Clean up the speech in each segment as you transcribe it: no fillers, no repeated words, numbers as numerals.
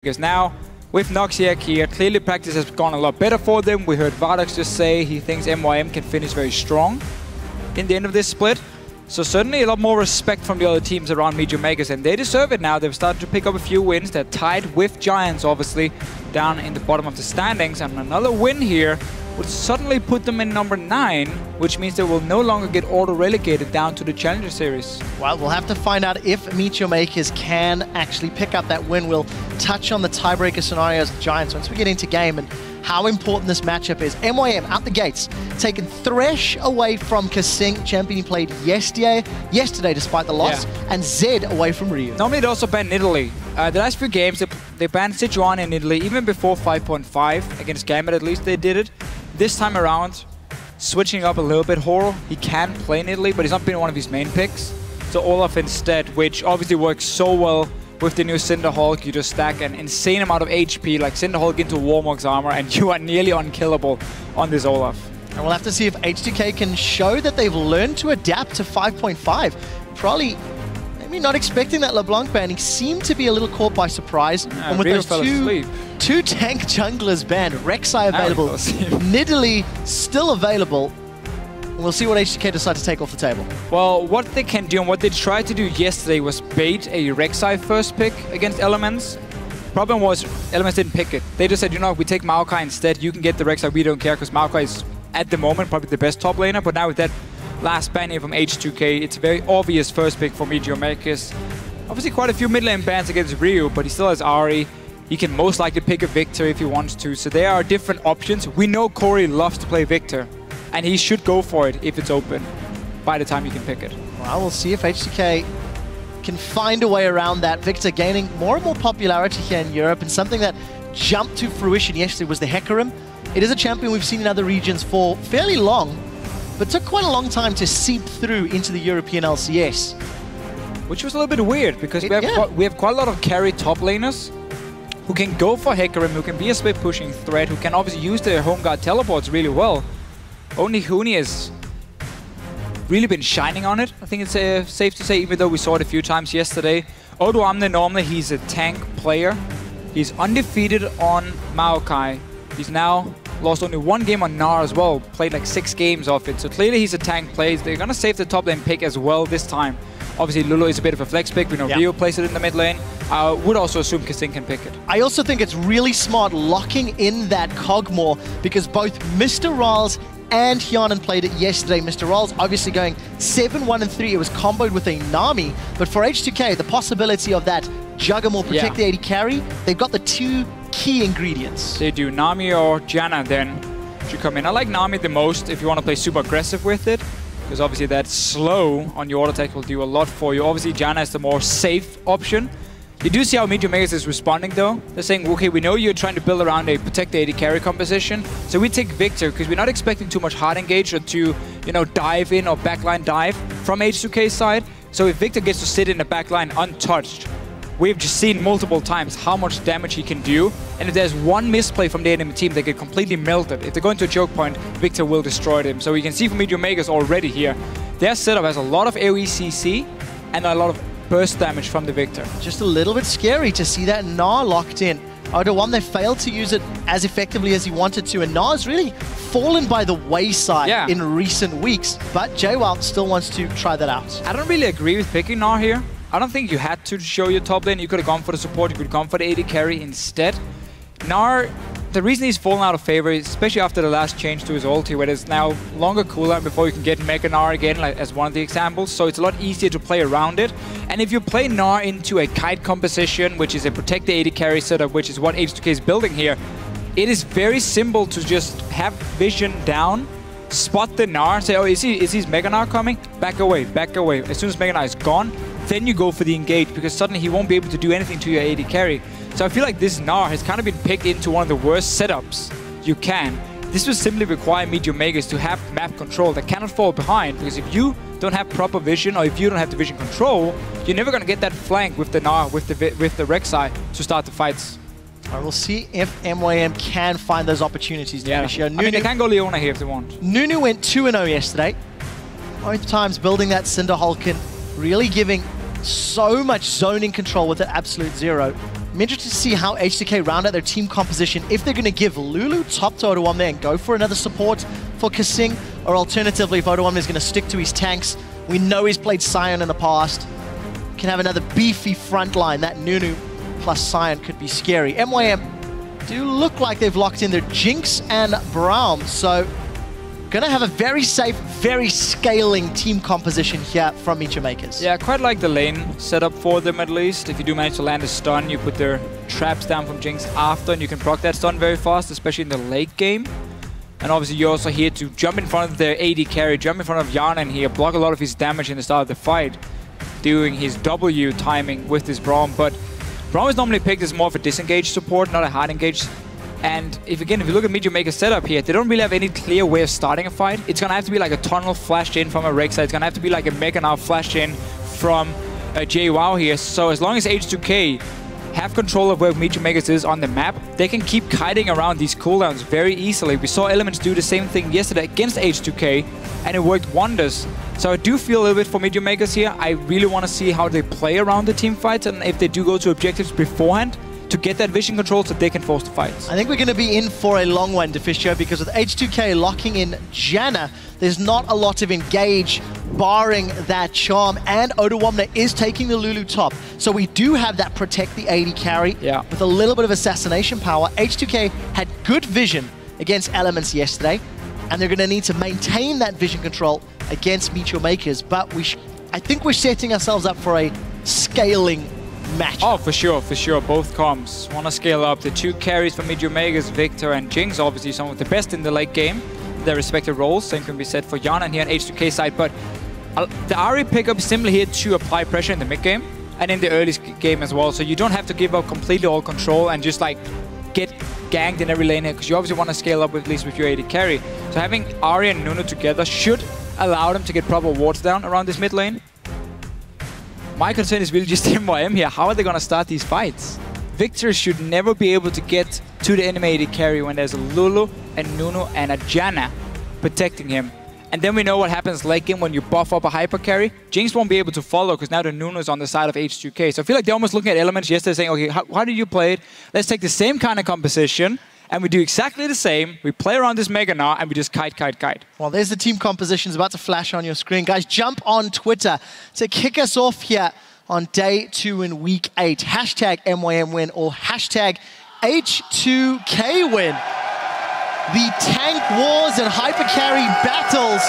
Because now, with Noxiak here, clearly practice has gone a lot better for them. We heard Vardax just say he thinks MYM can finish very strong in the end of this split. So certainly a lot more respect from the other teams around MeetYourMakers, and they deserve it now. They've started to pick up a few wins. They're tied with Giants, obviously, down in the bottom of the standings. And another win here would suddenly put them in number 9, which means they will no longer get auto-relegated down to the Challenger Series. Well, we'll have to find out if MeetYourMakers can actually pick up that win. We'll touch on the tiebreaker scenarios of Giants once we get into game and how important this matchup is. MYM out the gates, taking Thresh away from KaSing, champion he played yesterday despite the loss, and Zed away from Ryu. Normally they also ban Italy. The last few games, they banned Jwaow in Italy, even before 5.5, against Gambit at least they did it. This time around, switching up a little bit, Horo, he can play in Italy, but he's not been one of his main picks. So Olaf instead, which obviously works so well with the new Cinderhulk. You just stack an insane amount of HP, like Cinderhulk into Warmog's armor, and you are nearly unkillable on this Olaf. And we'll have to see if H2K can show that they've learned to adapt to 5.5. Probably maybe not expecting that LeBlanc ban. He seemed to be a little caught by surprise. And with those two tank junglers banned, Rek'Sai available, Nidalee still available. We'll see what H2K decide to take off the table. Well, what they can do and what they tried to do yesterday was bait a Rek'Sai first pick against Elements. Problem was, Elements didn't pick it. They just said, you know, if we take Maokai instead, you can get the Rek'Sai, we don't care, because Maokai is, at the moment, probably the best top laner. But now with that last ban here from H2K, it's a very obvious first pick for MeetYourMakers. Obviously quite a few mid lane bans against Ryu, but he still has Ahri. He can most likely pick a Viktor if he wants to. So there are different options. We know Kori loves to play Viktor, and he should go for it if it's open by the time you can pick it. Well, we'll see if H2K can find a way around that. Viktor gaining more and more popularity here in Europe, and something that jumped to fruition yesterday was the Hecarim. It is a champion we've seen in other regions for fairly long, but took quite a long time to seep through into the European LCS. Which was a little bit weird, because we have quite a lot of carry top laners who can go for Hecarim, who can be a split pushing threat, who can obviously use their home guard teleports really well. Only Huni has really been shining on it, I think it's safe to say, even though we saw it a few times yesterday. Odoamne, normally he's a tank player. He's undefeated on Maokai. He's now lost only one game on Gnar as well, played like 6 games off it. So clearly he's a tank player. They're going to save the top lane pick as well this time. Obviously Lulu is a bit of a flex pick. We know Rio plays it in the mid lane. I would also assume KaSing can pick it. I also think it's really smart locking in that Kog'Maw, because both MrRalleZ and Hjarnan played it yesterday. MrRalleZ obviously going 7-1-3. It was comboed with a Nami, but for H2K, the possibility of that Juggernaut protect the AD carry, they've got the 2 key ingredients. They do. Nami or Janna then should come in. I like Nami the most if you want to play super aggressive with it, because obviously that slow on your auto attack will do a lot for you. Obviously Janna is the more safe option. You do see how MeetYourMakers is responding though. They're saying, okay, we know you're trying to build around a protect the AD carry composition, so we take Viktor, because we're not expecting too much hard engage or to, you know, dive in or backline dive from H2K's side. So if Viktor gets to sit in the backline untouched, we've just seen multiple times how much damage he can do. And if there's one misplay from the enemy team, they get completely melted. If they go into a choke point, Viktor will destroy them. So we can see from MeetYourMakers already here, their setup has a lot of AoE CC and a lot of burst damage from the Viktor. Just a little bit scary to see that Gnar locked in. Odoamne, they failed to use it as effectively as he wanted to, and Gnar's really fallen by the wayside in recent weeks, but Jwaow still wants to try that out. I don't really agree with picking Gnar here. I don't think you had to show your top lane. You could have gone for the support, you could have gone for the AD carry instead. Gnar, the reason he's fallen out of favor, especially after the last change to his ulti, where there's now longer cooldown before you can get Mega Gnar again, like as one of the examples, so it's a lot easier to play around it. And if you play Gnar into a kite composition, which is a protect the AD carry setup, which is what H2K is building here, it is very simple to just have vision down, spot the Gnar, say, oh, is his Mega Gnar coming? Back away, back away. As soon as Mega Gnar is gone, then you go for the engage, because suddenly he won't be able to do anything to your AD carry. So I feel like this Gnar has kind of been picked into one of the worst setups you can. This will simply require MeetYourMakers to have map control that cannot fall behind, because if you don't have proper vision, or if you don't have the vision control, you're never going to get that flank with the Gnar, with the Rek'Sai to start the fights. All right, we'll see if MYM can find those opportunities. I mean, they can go Leona here if they want. Nunu went 2-0 yesterday. Both times building that Cinderhulk, really giving so much zoning control with an absolute 0. I'm interested to see how H2K round out their team composition, if they're going to give Lulu top to Odoamne and go for another support for KaSing, or alternatively, if Odoamne is going to stick to his tanks. We know he's played Sion in the past. Can have another beefy front line. That Nunu plus Sion could be scary. MYM do look like they've locked in their Jinx and Braum, so gonna have a very safe, very scaling team composition here from MeetYourMakers. Yeah, I quite like the lane setup for them at least. If you do manage to land a stun, you put their traps down from Jinx after, and you can proc that stun very fast, especially in the late game. And obviously you're also here to jump in front of their AD carry, jump in front of Hjarnan here, block a lot of his damage in the start of the fight, doing his W timing with this Braum. But Braum is normally picked as more of a disengaged support, not a hard engaged. And if you look at MeetYourMakers setup here, they don't really have any clear way of starting a fight. It's gonna have to be like a tunnel flashed in from a Rek'Sai. It's gonna have to be like a Gnar flashed in from a Jwaow here. So as long as H2K have control of where MeetYourMakers is on the map, they can keep kiting around these cooldowns very easily. We saw Elements do the same thing yesterday against H2K, and it worked wonders. So I do feel a little bit for MeetYourMakers here. I really want to see how they play around the team fights, and if they do go to objectives beforehand, to get that vision control so they can force the fights. I think we're going to be in for a long one, Deficio, because with H2K locking in Janna, there's not a lot of engage, barring that charm, and Odoamne is taking the Lulu top. So we do have that protect the AD carry with a little bit of assassination power. H2K had good vision against Elements yesterday, and they're going to need to maintain that vision control against MeetYourMakers, but I think we're setting ourselves up for a scaling match. Oh, for sure, for sure. Both comps want to scale up. The two carries for MeetYourMakers, Viktor and Jinx, obviously some of the best in the late game, their respective roles. Same can be said for Janna here on H2K side, but the Ahri pickup is simply here to apply pressure in the mid game and in the early game as well. So you don't have to give up completely all control and just like get ganked in every lane here, because you obviously want to scale up at least with your AD carry. So having Ahri and Nunu together should allow them to get proper wards down around this mid lane. My concern is really just MYM here. How are they going to start these fights? Viktor should never be able to get to the enemy AD carry when there's a Lulu, a Nunu, and a Janna protecting him. And then we know what happens late game when you buff up a hyper carry. Jinx won't be able to follow because now the Nunu is on the side of H2K. So I feel like they're almost looking at Elements yesterday saying, okay, how do you play it? Let's take the same kind of composition and we do exactly the same. We play around this Gnar and we just kite. Well, there's the team compositions about to flash on your screen. Guys, jump on Twitter to kick us off here on day 2 in week 8. Hashtag MYM win or hashtag H2K win. The tank wars and hyper carry battles,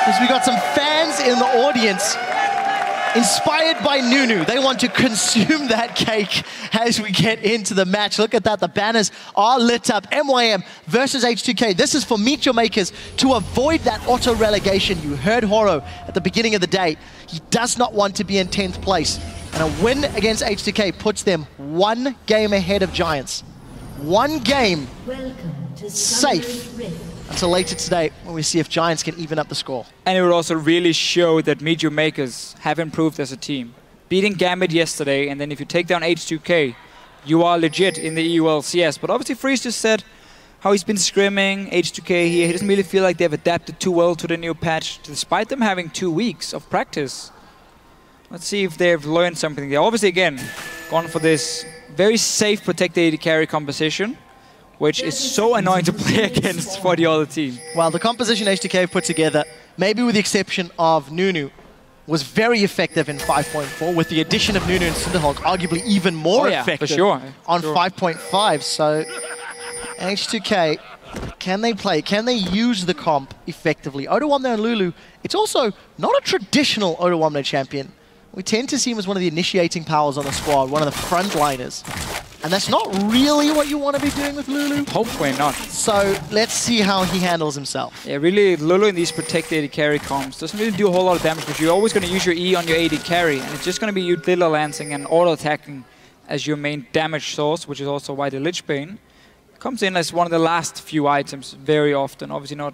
as we got some fans in the audience inspired by Nunu. They want to consume that cake as we get into the match. Look at that, the banners are lit up. MYM versus H2K. This is for MeetYourMakers to avoid that auto relegation. You heard Horo at the beginning of the day. He does not want to be in 10th place. And a win against H2K puts them 1 game ahead of Giants. 1 game safe until later today when we see if Giants can even up the score. And it would also really show that MeetYourMakers have improved as a team. Beating Gambit yesterday, and then if you take down H2K, you are legit in the EU LCS. But obviously Freeze just said how he's been scrimming H2K here. He doesn't really feel like they've adapted too well to the new patch, despite them having 2 weeks of practice. Let's see if they've learned something. They're obviously, again, gone for this very safe protected AD carry composition, which is so annoying to play against for the other team. Well, the composition H2K put together, maybe with the exception of Nunu, was very effective in 5.4, with the addition of Nunu and Cinderhawk arguably even more effective on 5.5. So H2K, can they play? Can they use the comp effectively? Odoamne and Lulu, it's also not a traditional Odoamne champion. We tend to see him as one of the initiating powers on the squad, one of the frontliners. And that's not really what you want to be doing with Lulu. Hopefully not. So let's see how he handles himself. Yeah, really, Lulu in these protected AD carry comps doesn't really do a whole lot of damage, because you're always going to use your E on your AD carry, and it's just going to be you Little Lancing and auto-attacking as your main damage source, which is also why the Lich Bane comes in as one of the last few items very often. Obviously not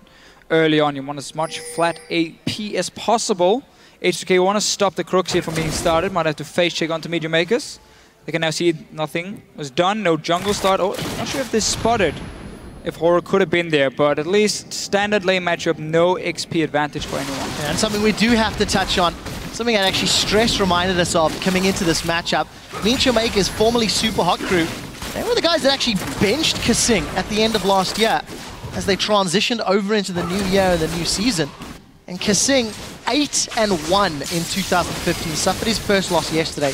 early on. You want as much flat AP as possible. H2K want to stop the Crooks here from being started. Might have to face check onto MeetYourMakers. They can now see nothing was done. No jungle start. Oh, not sure if they spotted if Horror could have been there, but at least standard lane matchup, no XP advantage for anyone. Yeah, and something we do have to touch on. something that actually Stress reminded us of coming into this matchup. MeetYourMakers, formerly Super Hot Crew, they were the guys that actually benched KaSing at the end of last year as they transitioned over into the new year and the new season. And KaSing, 8-1 in 2015, suffered his first loss yesterday.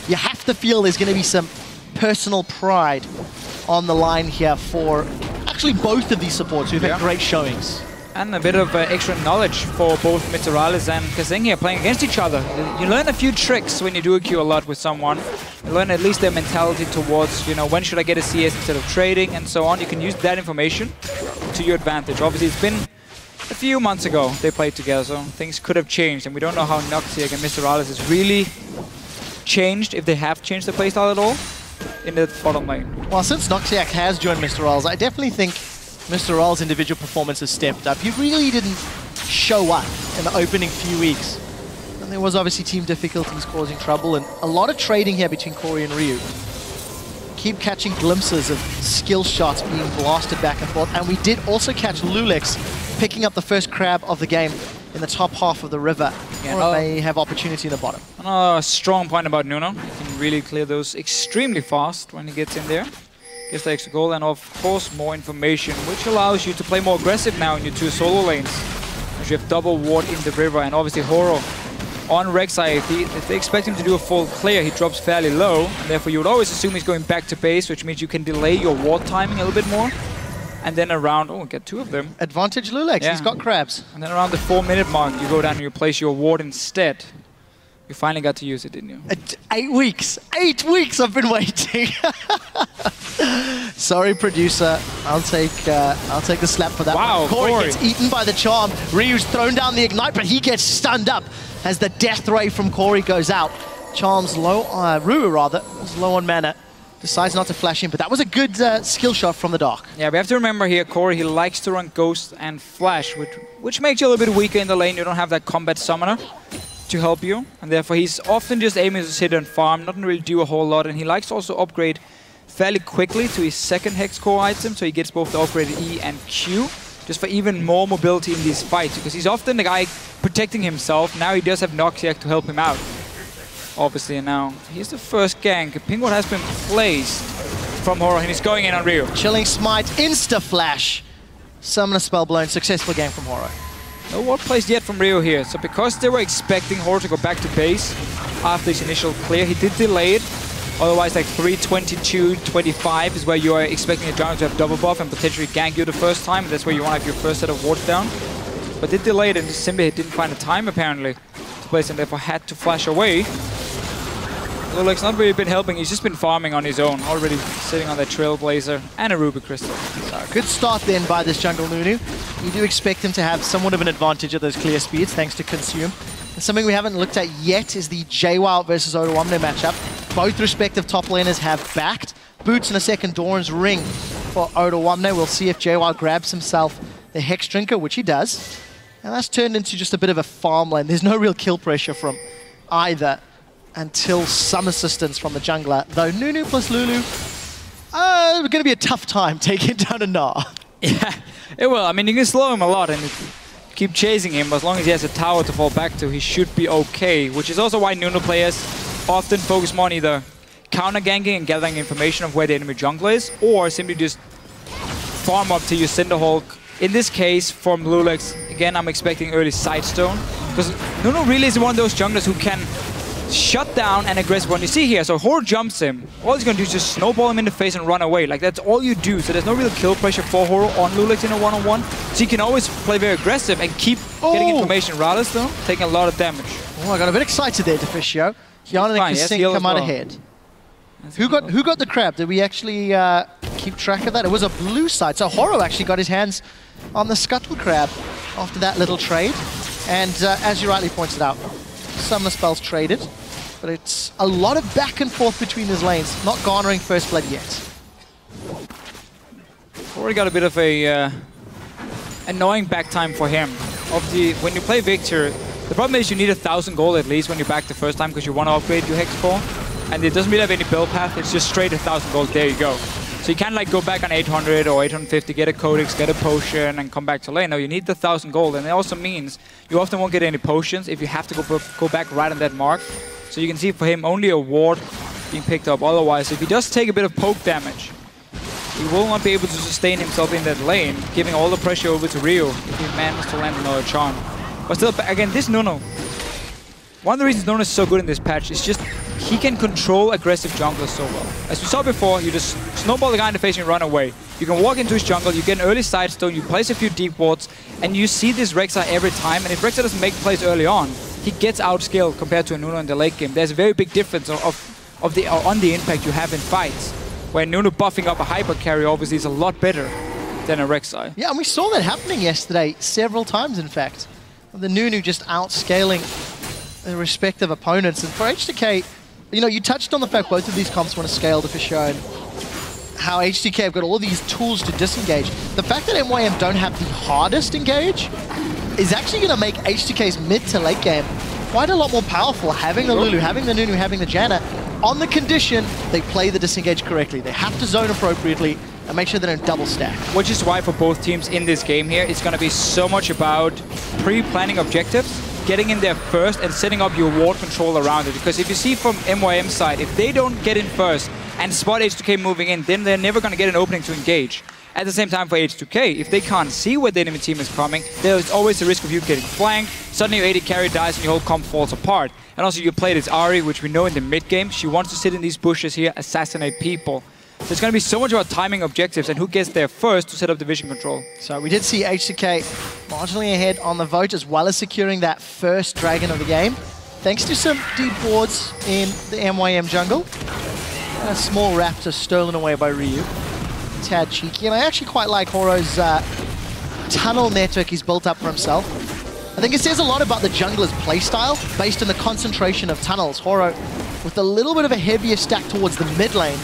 You have to feel there's going to be some personal pride on the line here for actually both of these supports who've had great showings. And a bit of extra knowledge for both MrRalleZ and KaSing here playing against each other. You learn a few tricks when you do a queue a lot with someone. You learn at least their mentality towards, you know, when should I get a CS instead of trading and so on. You can use that information to your advantage. Obviously, it's been a few months ago they played together, so things could have changed. And we don't know how Noxiak and MrRalleZ has really changed, if they have changed the playstyle at all, in the bottom lane. Well, since Noxiak has joined MrRalleZ, I definitely think MrRalleZ's individual performance has stepped up. He really didn't show up in the opening few weeks. And there was obviously team difficulties causing trouble, and a lot of trading here between Kori and Ryu. Keep catching glimpses of skill shots being blasted back and forth. And we did also catch loulex picking up the first crab of the game in the top half of the river. Or they have opportunity in the bottom. Another strong point about Nunu. He can really clear those extremely fast when he gets in there. Gets the extra goal, and of course more information, which allows you to play more aggressive now in your two solo lanes. As you have double ward in the river, and obviously Horo on Rek'Sai. If they expect him to do a full clear, he drops fairly low. And therefore you would always assume he's going back to base, which means you can delay your ward timing a little bit more. And then around, get two of them. Advantage loulex, he's got crabs. And then around the 4-minute mark, you go down and you place your ward instead. You finally got to use it, didn't you? 8 weeks. 8 weeks I've been waiting. Sorry, producer. I'll take the slap for that. Wow, Kori gets eaten by the charm. Ryu's thrown down the ignite, but he gets stunned up as the death ray from Kori goes out. Charm's low, Ryu rather, was low on mana. Decides not to flash in, but that was a good skill shot from the dark. Yeah, we have to remember here, Kori, he likes to run Ghost and Flash, which makes you a little bit weaker in the lane. You don't have that combat summoner to help you, and therefore he's often just aiming to sit and farm, not really do a whole lot, and he likes to also upgrade fairly quickly to his second Hex Core item, so he gets both the upgraded E and Q, just for even more mobility in these fights, because he's often the guy protecting himself. Now he does have Noxiak to help him out, obviously, and now here's the first gank. A pingward has been placed from Horo, and he's going in on Ryu. Chilling Smite, insta-flash. Summoner spell blown, successful game from Horo. No ward placed yet from Ryu here, so because they were expecting Horo to go back to base after his initial clear, he did delay it. Otherwise, like 3:22:25 is where you are expecting a jungle to have double buff and potentially gank you the first time. That's where you want to have your first set of wards down. But they delayed it, and simply didn't find the time apparently to place, and therefore had to flash away. loulex not really been helping, he's just been farming on his own, already sitting on that Trailblazer and a Ruby Crystal. Good start then by this jungle Nunu. You do expect him to have somewhat of an advantage at those clear speeds thanks to Consume. And something we haven't looked at yet is the Jwaow versus Odoamne matchup. Both respective top laners have backed. Boots and a second Doran's Ring for Odoamne. We'll see if Jwaow grabs himself the Hex Drinker, which he does. And that's turned into just a bit of a farm lane. There's no real kill pressure from either until some assistance from the jungler. Though Nunu plus Lulu, going to be a tough time taking down a Gnar. Yeah, it will. I mean, you can slow him a lot and keep chasing him. As long as he has a tower to fall back to, he should be okay. Which is also why Nunu players often focus more on either counter-ganking and gathering information of where the enemy jungler is, or simply just farm up to your Cinderhulk. In this case, from loulex, again, I'm expecting early Sidestone. Because Nunu really is one of those junglers who can shut down an aggressive one. You see here, so Horo jumps him. All he's going to do is just snowball him in the face and run away. Like, that's all you do. So there's no real kill pressure for Horo on loulex in a one-on-one. So you can always play very aggressive and keep getting information. RalleZ, though, taking a lot of damage. Oh, I got a bit excited there, Deficio. Hjarnan and KaSing come out ahead. Who got the crab? Did we actually keep track of that? It was a blue side. So Horo actually got his hands on the Scuttle Crab after that little trade. And as you rightly pointed out, summoner spells traded, but it's a lot of back and forth between his lanes, not garnering first blood yet. Already got a bit of a annoying back time for him. When you play Viktor, the problem is you need 1,000 gold at least when you back the first time because you want to upgrade your Hex Core, and it doesn't really have any build path, it's just straight 1,000 gold, there you go. So So you can't like go back on 800 or 850, get a Codex, get a potion, and come back to lane. No, you need the 1,000 gold, and it also means you often won't get any potions if you have to go back right on that mark. So you can see for him only a ward being picked up. Otherwise, if he does take a bit of poke damage, he will not be able to sustain himself in that lane, giving all the pressure over to Rio if he manages to land another charm. But still, again, this Nunu, one of the reasons Nunu is so good in this patch is just he can control aggressive junglers so well. As we saw before, you just snowball the guy in the face and run away. You can walk into his jungle, you get an early side stone, you place a few deep wards, and you see this Rek'Sai every time. And if Rek'Sai doesn't make plays early on, he gets outscaled compared to a Nunu in the late game. There's a very big difference on the impact you have in fights, where Nunu buffing up a hyper carry obviously is a lot better than a Rek'Sai. Yeah, and we saw that happening yesterday several times, in fact. The Nunu just outscaling the respective opponents. And for H2K, you know, you touched on the fact both of these comps want to scale Deficio and how H2K have got all these tools to disengage. The fact that MYM don't have the hardest engage is actually going to make H2K's mid to late game quite a lot more powerful, having the Lulu, having the Nunu, having the Janna, on the condition they play the disengage correctly. They have to zone appropriately and make sure they don't double stack. Which is why for both teams in this game here, it's going to be so much about pre-planning objectives, getting in there first and setting up your ward control around it. Because if you see from MYM's side, if they don't get in first and spot H2K moving in, then they're never going to get an opening to engage. At the same time for H2K, if they can't see where the enemy team is coming, there's always the risk of you getting flanked, suddenly your AD carry dies and your whole comp falls apart. And also you played as Ahri, which we know in the mid game, she wants to sit in these bushes here, assassinate people. So it's going to be so much about timing objectives and who gets there first to set up the vision control. So we did see H2K marginally ahead on the vote, as well as securing that first dragon of the game, thanks to some deep wards in the MYM jungle. And a small raptor stolen away by Ryu. Tad cheeky, and I actually quite like Horo's tunnel network he's built up for himself. I think it says a lot about the jungler's playstyle based on the concentration of tunnels. Horo with a little bit of a heavier stack towards the mid lane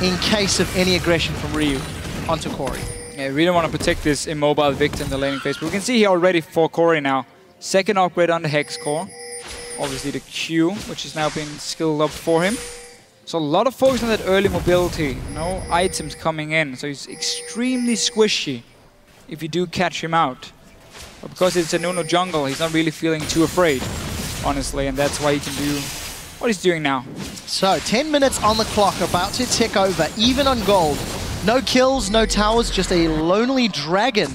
in case of any aggression from Ryu onto Kori. Yeah, we really want to protect this immobile Viktor in the laning phase, but we can see here already for Kori now, second upgrade on the Hex core. Obviously the Q, which is now being skilled up for him. So a lot of focus on that early mobility, no items coming in, so he's extremely squishy if you do catch him out. But because it's a Nunu jungle, he's not really feeling too afraid, honestly, and that's why he can do what he's doing now. So 10 minutes on the clock, about to tick over, even on gold. No kills, no towers, just a lonely dragon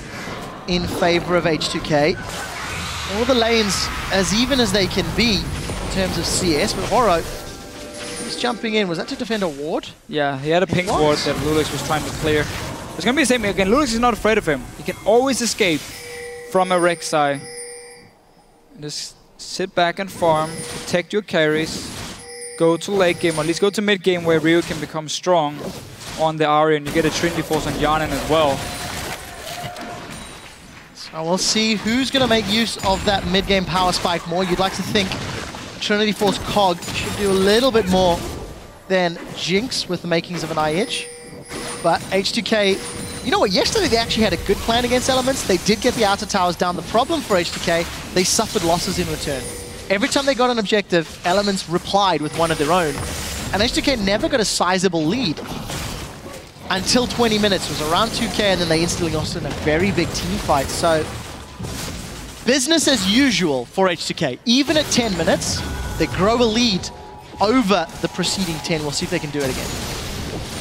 in favor of H2K. All the lanes as even as they can be in terms of CS, but Horo, he's jumping in. Was that to defend a ward? Yeah, he had a pink ward that loulex was trying to clear. It's going to be the same again. loulex is not afraid of him. He can always escape from a Rek'Sai. Just sit back and farm, protect your carries, go to late game, or at least go to mid game where Ryu can become strong on the Ahri, and you get a Trinity Force on Hjarnan as well. So we'll see who's going to make use of that mid game power spike more. You'd like to think Trinity Force Cog should do a little bit more than Jinx with the makings of an IH. But H2K, you know what, yesterday they actually had a good plan against Elements. They did get the outer towers down. The problem for H2K, they suffered losses in return. Every time they got an objective, Elements replied with one of their own. And H2K never got a sizable lead until 20 minutes. It was around 2K, and then they instantly lost in a very big team fight. So business as usual for H2K. Even at 10 minutes, they grow a lead over the preceding 10. We'll see if they can do it again.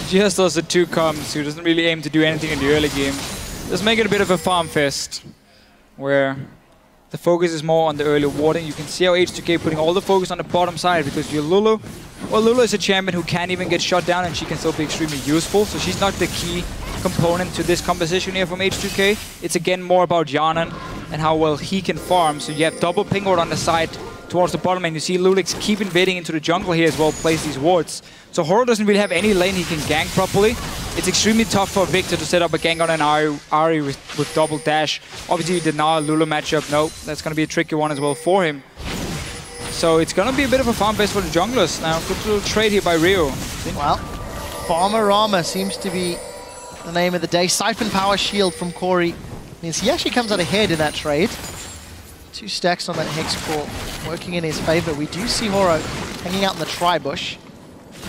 Just also two comps who doesn't really aim to do anything in the early game. Just make it a bit of a farm fest, where the focus is more on the early warding. You can see how H2K putting all the focus on the bottom side, because your Lulu, well, Lulu is a champion who can't even get shot down, and she can still be extremely useful. So she's not the key component to this composition here from H2K. It's again more about Hjarnan and how well he can farm. So you have double ping ward on the side towards the bottom, and you see loulex keep invading into the jungle here as well, place these wards. So Horo doesn't really have any lane he can gank properly. It's extremely tough for Viktor to set up a gank on an Ahri with double dash. Obviously the Gnar Lulu matchup, no, that's going to be a tricky one as well for him. So it's going to be a bit of a farm base for the junglers. Now, good little trade here by Rio. Well, Farmer Rama seems to be the name of the day. Siphon Power Shield from Kori means he actually comes out ahead in that trade. 2 stacks on that Hex core working in his favor. We do see Horo hanging out in the tri-bush.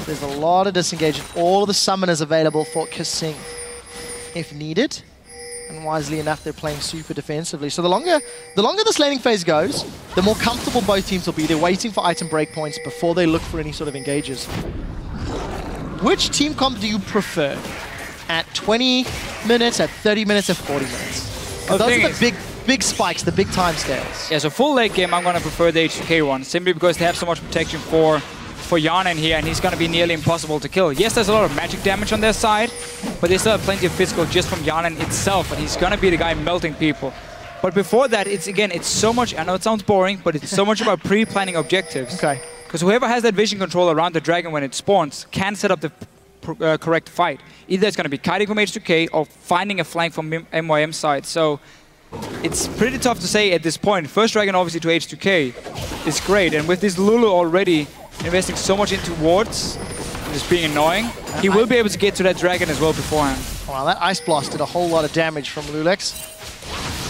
There's a lot of disengagement. All of the summoners available for KaSing if needed. And wisely enough, they're playing super defensively. So the longer this laning phase goes, the more comfortable both teams will be. They're waiting for item breakpoints before they look for any sort of engages. Which team comp do you prefer? At 20 minutes, at 30 minutes, at 40 minutes? Those are the big spikes, the big time scales. Yeah, so full late game, I'm going to prefer the H2K one, simply because they have so much protection for Hjarnan here, and he's going to be nearly impossible to kill. Yes, there's a lot of magic damage on their side, but they still have plenty of physical just from Hjarnan itself, and he's going to be the guy melting people. But before that, it's so much, I know it sounds boring, but it's so much about pre-planning objectives. Okay. Because whoever has that vision control around the dragon when it spawns can set up the correct fight. Either it's going to be kiting from H2K or finding a flank from MYM side. So it's pretty tough to say at this point. First dragon obviously to H2K is great, and with this Lulu already investing so much into wards, just being annoying, he will be able to get to that dragon as well beforehand. Wow, that Ice Blast did a whole lot of damage from loulex.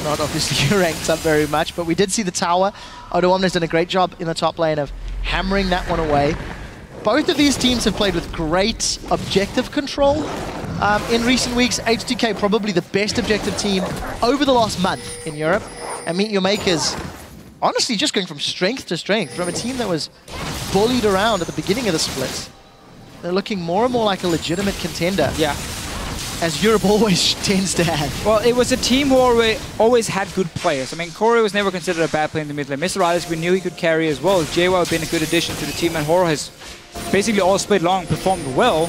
Not obviously ranked up very much, but we did see the tower. Odoamne's done a great job in the top lane of hammering that one away. Both of these teams have played with great objective control in recent weeks. H2K probably the best objective team over the last month in Europe. And MeetYourMakers, honestly, just going from strength to strength. From a team that was bullied around at the beginning of the split, they're looking more and more like a legitimate contender. Yeah. As Europe always tends to have. Well, it was a team who always had good players. I mean, Kori was never considered a bad player in the mid lane. MrRalleZ, we knew he could carry as well. Jwaow had been a good addition to the team, and Horo has basically all split long performed well.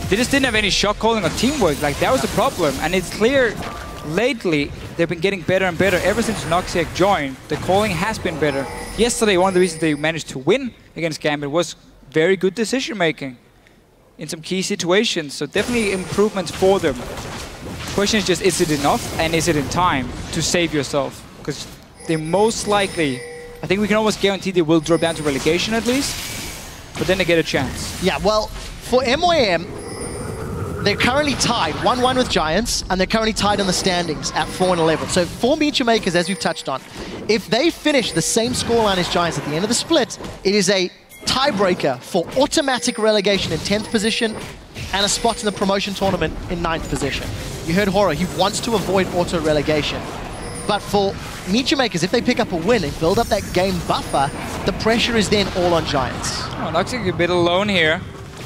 They just didn't have any shot calling or teamwork. Like, that was the problem. And it's clear lately they've been getting better and better. Ever since Noxiak joined, the calling has been better. Yesterday, one of the reasons they managed to win against Gambit was very good decision making in some key situations, so definitely improvements for them. Question is just, is it enough, and is it in time to save yourself? Because they most likely, I think we can almost guarantee they will drop down to relegation at least, but then they get a chance. Yeah, well, for MYM, they're currently tied 1-1 with Giants, and they're currently tied on the standings at 4-11. So for MeetYourMakers, as we've touched on, if they finish the same scoreline as Giants at the end of the split, it is a tiebreaker for automatic relegation in 10th position and a spot in the promotion tournament in 9th position. You heard Horo, he wants to avoid auto relegation. But for MeetYourMakers, if they pick up a win and build up that game buffer, the pressure is then all on Giants. Oh, Noxiak a bit alone here,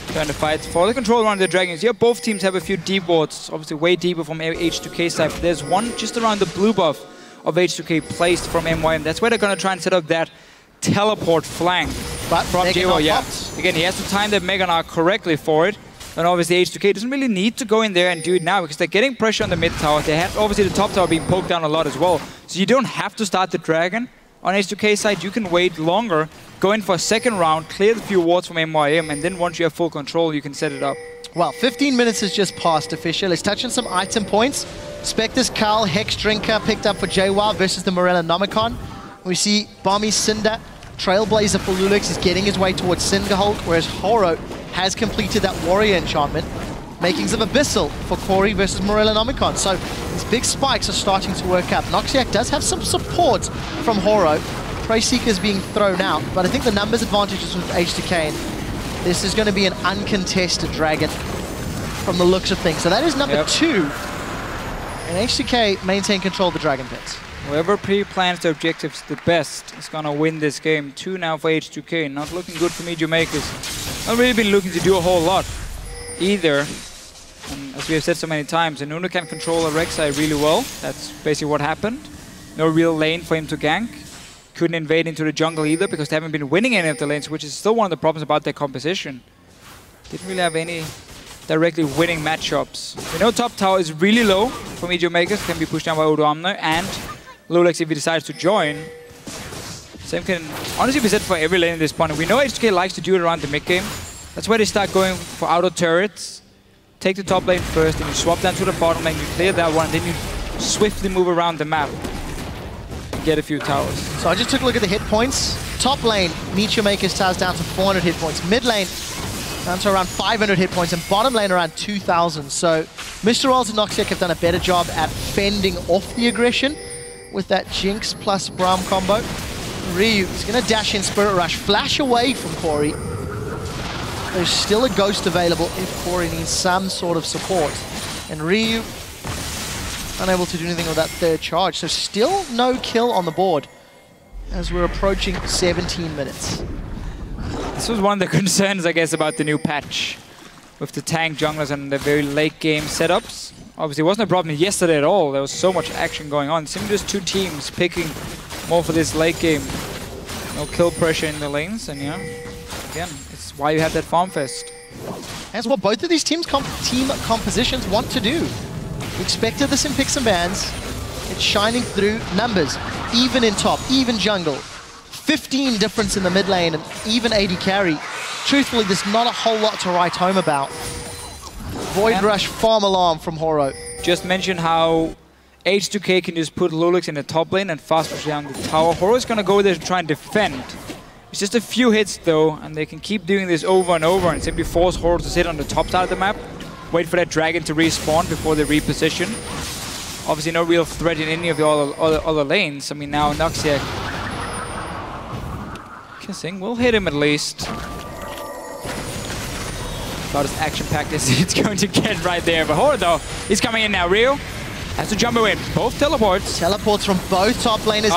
trying to fight for the control around the dragons. Yeah, both teams have a few deep wards, obviously way deeper from H2K side. But there's one just around the blue buff of H2K placed from MYM. That's where they're going to try and set up that teleport flank but from Jwaow. Yeah, again, he has to time that Gnar correctly for it. And obviously H2K doesn't really need to go in there and do it now because they're getting pressure on the mid tower. They have obviously the top tower being poked down a lot as well. So you don't have to start the dragon on H2K side. You can wait longer, go in for a second round, clear the few wards from MYM, and then once you have full control, you can set it up. Well, 15 minutes has just passed, Deficio. Let's touch on some item points. Spectre's Carl Hex Drinker picked up for Jwaow versus the MrRalleZ. We see Bomby Cinder, Trailblazer for loulex is getting his way towards Cinderhulk, whereas Horo has completed that Warrior enchantment. Makings of Abyssal for Kori versus MrRalleZ. So these big spikes are starting to work out. Noxiak does have some support from Horo. Prey Seeker's being thrown out, but I think the numbers advantage is with H2K. And this is going to be an uncontested dragon from the looks of things. So that is number 2. And H2K maintain control of the dragon pits. Whoever pre-plans their objectives the best is going to win this game. 2 now for H2K. Not looking good for MeetYourMakers. Not really been looking to do a whole lot either. And as we have said so many times, Nunu can control a Rek'Sai really well. That's basically what happened. No real lane for him to gank. Couldn't invade into the jungle either because they haven't been winning any of the lanes, which is still one of the problems about their composition. Didn't really have any directly winning matchups. We know top tower is really low for MeetYourMakers. Can be pushed down by Odoamne and loulex if he decides to join. Same can honestly be said for every lane at this point. We know H2K likes to do it around the mid game. That's why they start going for auto turrets. Take the top lane first, then you swap down to the bottom lane, you clear that one, then you swiftly move around the map and get a few towers. So I just took a look at the hit points. Top lane, MeetYourMakers towers down to 400 hit points. Mid lane, down to around 500 hit points, and bottom lane around 2,000. So MrRalleZ and Noxiak have done a better job at fending off the aggression with that Jinx plus Braum combo. Ryu is going to dash in Spirit Rush, flash away from Kori. There's still a Ghost available if Kori needs some sort of support. And Ryu, unable to do anything with that third charge. So still no kill on the board as we're approaching 17 minutes. This was one of the concerns, I guess, about the new patch with the tank junglers and the very late game setups. Obviously, it wasn't a problem yesterday at all. There was so much action going on. It seemed just two teams picking more for this late game. No kill pressure in the lanes, and yeah, again, it's why you have that farm fest. That's what both of these team compositions want to do. We expected this in picks and bans. It's shining through numbers, even in top, even jungle. 15 difference in the mid lane, and even AD carry. Truthfully, there's not a whole lot to write home about. Void Rush farm alarm from Horo. Just mention how H2K can just put loulex in the top lane and fast push down the tower. Horo's gonna go there to try and defend. It's just a few hits though, and they can keep doing this over and over and simply force Horo to sit on the top side of the map, wait for that dragon to respawn before they reposition. Obviously no real threat in any of the other lanes. I mean, now Noxiak, KaSing will hit him at least. About as action-packed as it's going to get right there. But Horo though, he's coming in now. Ryu has to jump away. Both teleports. Teleports from both top laners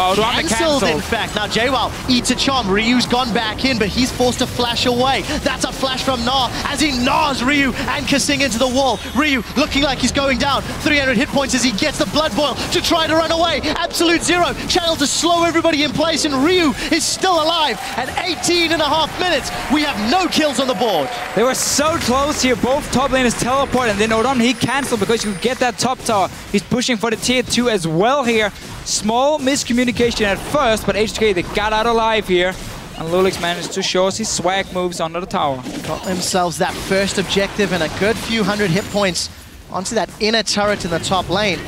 cancelled, in fact. Now Jwaow eats a charm. Ryu's gone back in, but he's forced to flash away. That's a flash from Gnar as he gnaws Ryu and KaSing into the wall. Ryu looking like he's going down. 300 hit points as he gets the blood boil to try to run away. Absolute zero. Channel to slow everybody in place, and Ryu is still alive at 18.5 minutes. We have no kills on the board. They were so close here. Both top laners teleport, and then Odoamne, he canceled because you get that top tower. He's pushing for the tier 2 as well here. Small miscommunication at first, but H2K, they got out alive here. And loulex managed to show us his swag moves under the tower. Got themselves that first objective and a good few hundred hit points onto that inner turret in the top lane.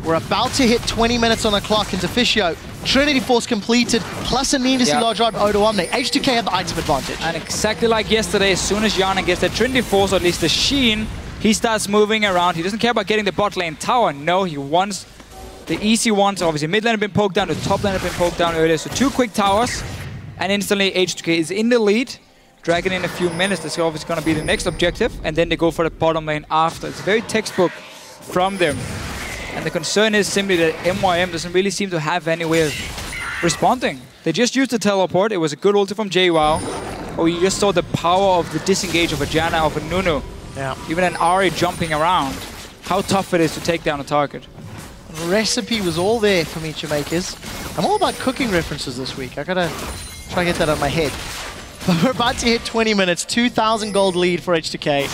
We're about to hit 20 minutes on the clock in Deficio. Trinity Force completed, plus a needlessly large round Odoamne. H2K have the item advantage. And exactly like yesterday, as soon as Hjarnan gets that Trinity Force, or at least the Sheen, he starts moving around. He doesn't care about getting the bot lane tower. No, he wants the easy ones. Obviously, mid lane have been poked down, the top lane have been poked down earlier. So 2 quick towers, and instantly H2K is in the lead. Dragon in a few minutes. That's obviously going to be the next objective. And then they go for the bottom lane after. It's very textbook from them. And the concern is simply that MYM doesn't really seem to have any way of responding. They just used the teleport. It was a good ulti from Jwaow. Oh, you just saw the power of the disengage of a Janna, of a Nunu. Yeah. Even an Ahri jumping around. How tough it is to take down a target. The recipe was all there for MeetYourMakers. I'm all about cooking references this week. I gotta try and get that out of my head. But we're about to hit 20 minutes, 2,000 gold lead for H2K.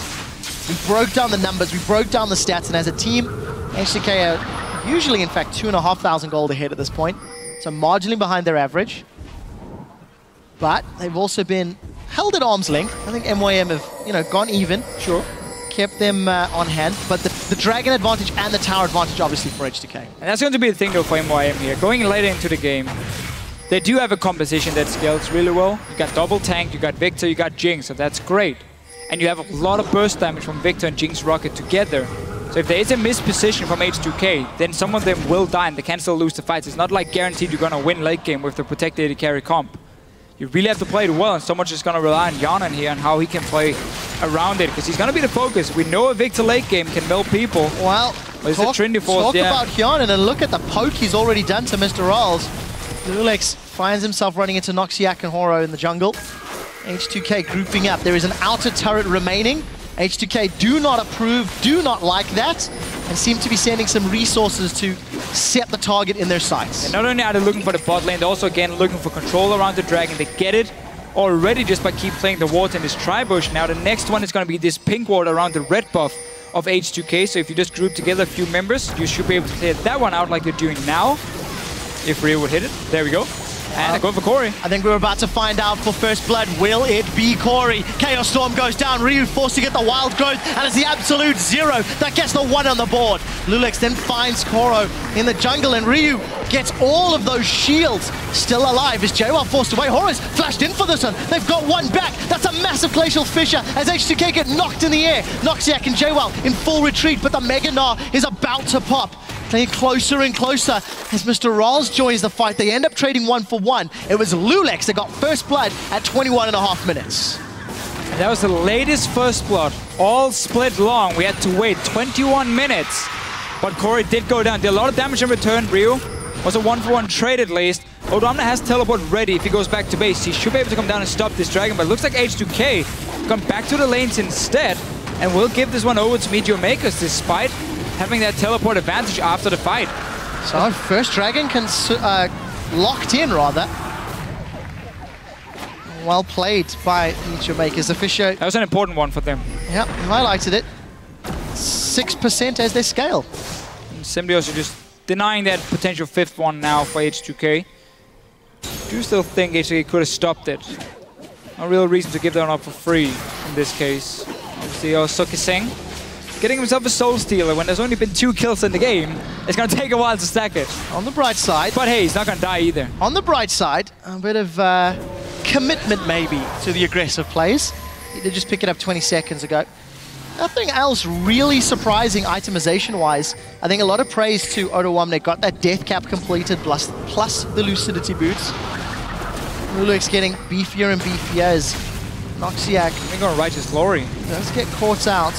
We broke down the numbers, we broke down the stats, and as a team, H2K are usually, in fact, 2,500 gold ahead at this point. So marginally behind their average. But they've also been held at arm's length. I think MYM have, gone even. Sure. Kept them on hand. But the Dragon advantage and the Tower advantage, obviously, for H2K. And that's going to be the thing, though, for MYM here. Going later into the game, they do have a composition that scales really well. You got double tank, you got Viktor, you got Jinx, so that's great. And you have a lot of burst damage from Viktor and Jinx Rocket together. So if there is a misposition from H2K, then some of them will die and they can still lose the fights. It's not like guaranteed you're going to win late game with the protected AD carry comp. You really have to play it well, and so much is going to rely on Hjarnan here and how he can play around it, because he's going to be the focus. We know a Viktor late game can mill people. Well, talk about Hjarnan and look at the poke he's already done to MrRalleZ. loulex finds himself running into Noxiak and Horo in the jungle. H2K grouping up. There is an outer turret remaining. H2K do not approve, do not like that, and seem to be sending some resources to set the target in their sights. And not only are they looking for the bot lane, they're also again looking for control around the dragon. They get it already just by keep playing the ward in this tri-bush. Now the next one is going to be this pink ward around the red buff of H2K. So if you just group together a few members, you should be able to clear that one out like they're doing now. If Ryu would hit it. There we go. And they're going for Kori. I think we're about to find out for first blood. Will it be Kori? Chaos Storm goes down. Ryu forced to get the wild growth. And it's the absolute zero that gets the one on the board. loulex then finds Koro in the jungle. And Ryu gets all of those shields still alive. Is Jwaow forced away? Horo's flashed in for this one. They've got one back. That's a massive glacial fissure as H2K get knocked in the air. Noxiak and Jwaow in full retreat. But the Mega Gnar is about to pop. Playing closer and closer as MrRalleZ joins the fight. They end up trading 1 for 1. It was loulex that got first blood at 21.5 minutes. That was the latest first blood, all split long. We had to wait 21 minutes. But Kori did go down, did a lot of damage in return. Ryu was a 1-for-1 trade at least. Odoamne has teleport ready if he goes back to base. He should be able to come down and stop this dragon, but it looks like H2K come back to the lanes instead and will give this one over to MeetYourMakers despite having that teleport advantage after the fight. So first dragon locked in rather. Well played by MeetYourMakers. Deficio. That was an important one for them. Yep, highlighted it. 6% as they scale. And Symbiotes are just denying that potential 5th one now for H2K. I do still think H2K could have stopped it. No real reason to give that one up for free in this case. Obviously also KaSing getting himself a soul stealer when there's only been 2 kills in the game. It's going to take a while to stack it. On the bright side. But hey, he's not going to die either. On the bright side, a bit of commitment maybe to the aggressive plays. He did just pick it up 20 seconds ago. Nothing else really surprising itemization-wise. I think a lot of praise to Odoamne. Got that death cap completed, plus the lucidity boots. loulex getting beefier and beefier as Noxiak. We're going to Righteous Glory. Does get caught out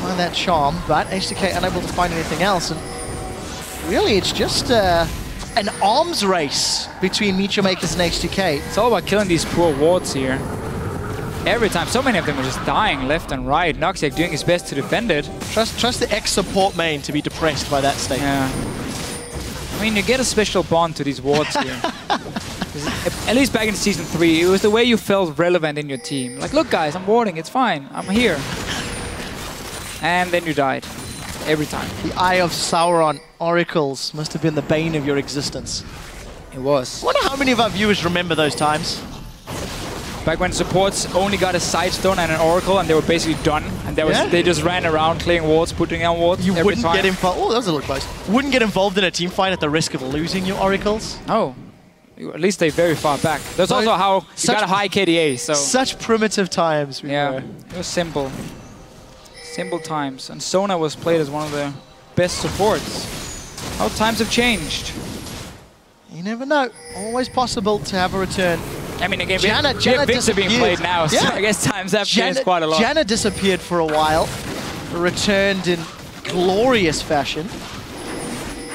by that charm, but H2K unable to find anything else. And really, it's just an arms race between MeetYourMakers and H2K. It's all about killing these poor wards here. Every time, so many of them are just dying left and right. Noxiak doing his best to defend it. Trust the ex-support main to be depressed by that statement. Yeah. I mean, you get a special bond to these wards here. At least back in Season 3, it was the way you felt relevant in your team. Like, look guys, I'm warding, it's fine, I'm here. And then you died. Every time. The Eye of Sauron oracles must have been the bane of your existence. It was. I wonder how many of our viewers remember those times. Back when supports only got a side stone and an oracle and they were basically done. And they just ran around clearing wards, putting down wards. You wouldn't get involved. Oh, that was a little close. Wouldn't get involved in a team fight at the risk of losing your oracles. Oh. You at least stay very far back. That's also how you got a high KDA. So such primitive times. Yeah. It was simple. Simple times. And Sona was played as one of the best supports. How times have changed. You never know. Always possible to have a return. I mean, again, Janna Viktor being played now, so I guess times have changed quite a lot. Janna disappeared for a while, returned in glorious fashion.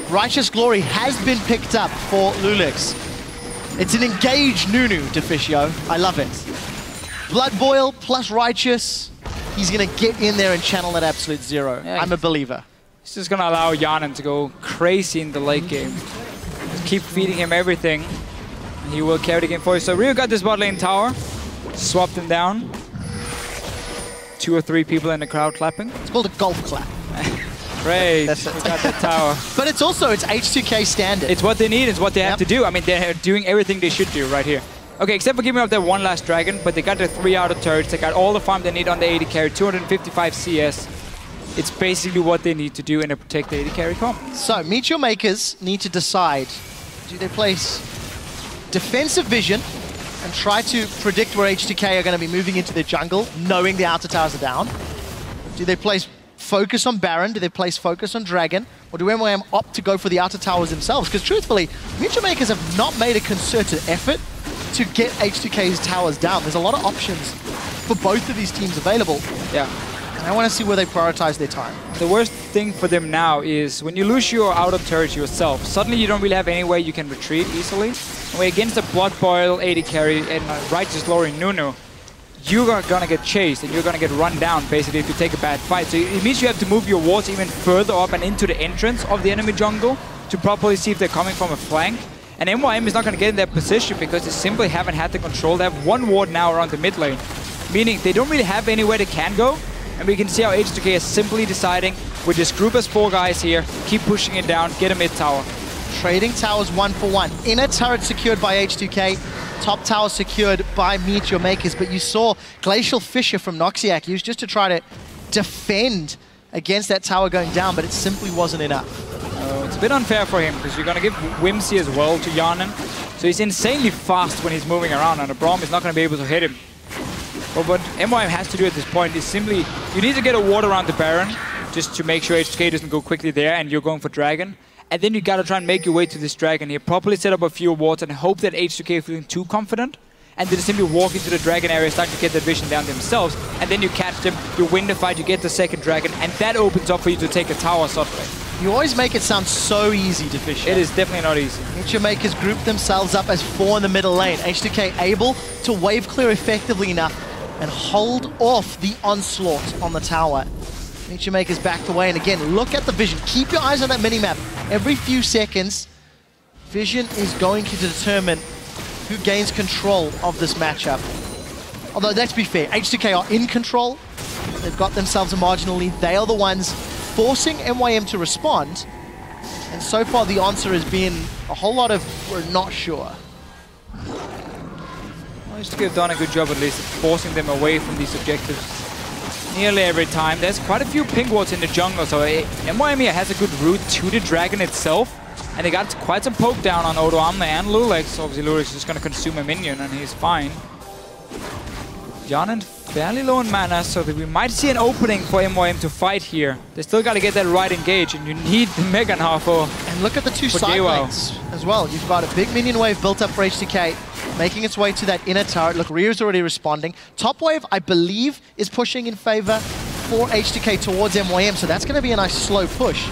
Righteous Glory has been picked up for loulex. It's an engaged Nunu, Deficio. I love it. Blood Boil plus Righteous. He's going to get in there and channel at absolute zero. Yeah, I'm a believer. He's just going to allow Hjarnan to go crazy in the late game. Just keep feeding him everything. He will carry the game forward. So Ryu got this bot lane tower, swapped him down. 2 or 3 people in the crowd clapping. It's called a golf clap. Great, we got that tower. But it's H2K standard. It's what they need, it's what they have to do. I mean, they're doing everything they should do right here. Okay, except for giving up their one last dragon, but they got their 3 auto turrets. They got all the farm they need on the AD carry, 255 CS. It's basically what they need to do in to protect the AD carry comp. So, MeetYourMakers need to decide, do they place defensive vision and try to predict where H2K are going to be moving into their jungle, knowing the outer towers are down? Do they place focus on Baron? Do they place focus on Dragon? Or do MYM opt to go for the outer towers themselves? Because truthfully, MeetYourMakers have not made a concerted effort to get H2K's towers down. There's a lot of options for both of these teams available. Yeah. And I want to see where they prioritize their time. The worst thing for them now is when you lose your outer turret yourself, suddenly you don't really have any way you can retreat easily. And we're against a Blood Boil, AD carry, and Righteous Glory Nunu, you are going to get chased and you're going to get run down basically if you take a bad fight. So it means you have to move your wards even further up and into the entrance of the enemy jungle to properly see if they're coming from a flank. And MYM is not going to get in that position because they simply haven't had the control. They have 1 ward now around the mid lane, meaning they don't really have anywhere they can go. And we can see how H2K is simply deciding with this group as 4 guys here, keep pushing it down, get a mid tower. Trading towers 1 for 1. Inner turret secured by H2K, top tower secured by MeetYourMakers. But you saw Glacial Fissure from Noxiak used just to try to defend against that tower going down, but it simply wasn't enough. It's a bit unfair for him because you're going to give Whimsy as well to Hjarnan. So he's insanely fast when he's moving around, and the Braum is not going to be able to hit him. But what MYM has to do at this point is simply, you need to get a ward around the Baron just to make sure H2K doesn't go quickly there and you're going for Dragon. And then you got to try and make your way to this Dragon here, properly set up a few wards and hope that H2K is feeling too confident and they just simply walk into the dragon area, start to get the vision down themselves, and then you catch them, you win the fight, you get the second dragon, and that opens up for you to take a tower suddenly. You always make it sound so easy, Deficio. It is definitely not easy. MeetYourMakers group themselves up as 4 in the middle lane. H2K able to wave clear effectively enough and hold off the onslaught on the tower. MeetYourMakers backed away, and again, look at the vision. Keep your eyes on that minimap. Every few seconds, vision is going to determine who gains control of this matchup. Although, let's be fair, H2K are in control. They've got themselves a marginal lead. They are the ones forcing MYM to respond. And so far, the answer has been a whole lot of, we're not sure. Well, H2K have done a good job at least of forcing them away from these objectives nearly every time. There's quite a few pink wards in the jungle, so MYM here has a good route to the dragon itself. And they got quite some poke down on Odoamne and loulex. Obviously, loulex is just going to consume a minion, and he's fine. Hjarnan fairly low in mana, so that we might see an opening for MYM to fight here. They still got to get that right engage, and you need the Mega Gnar for And look at the two side lanes as well. You've got a big minion wave built up for H2K, making its way to that inner turret. Look, Ryu's already responding. Top wave, I believe, is pushing in favor for H2K towards MYM, so that's going to be a nice slow push.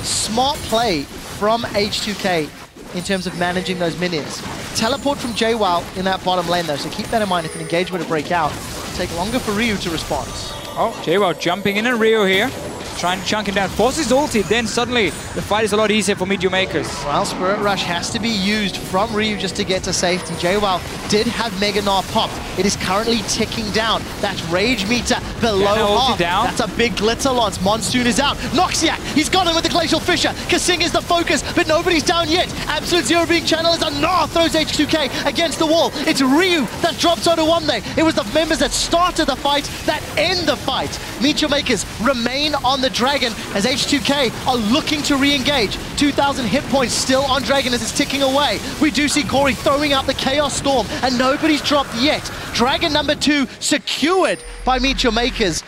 Smart play from H2K in terms of managing those minions. Teleport from Jwaow in that bottom lane though, so keep that in mind if an engage were to break out. It'll take longer for Ryu to respond. Oh, Jwaow jumping in and Ryu here. Trying to chunk him down, forces ulti, then suddenly the fight is a lot easier for MeetYourMakers. Well, Spirit Rush has to be used from Ryu just to get to safety. Jwaow did have Mega Gnar popped. It is currently ticking down. That's Rage meter below half. Down. That's a big Glitzer launch. Monsoon is out. Noxiak, he's got him with the Glacial Fissure. KaSing is the focus, but nobody's down yet. Absolute Zero being channeled as Gnar throws H2K against the wall. It's Ryu that drops Odoamne. It was the members that started the fight that end the fight. MeetYourMakers remain on the dragon as H2K are looking to re-engage. 2,000 hit points still on dragon as it's ticking away. We do see Kori throwing out the Chaos Storm and nobody's dropped yet. Dragon number 2 secured by MeetYourMakers,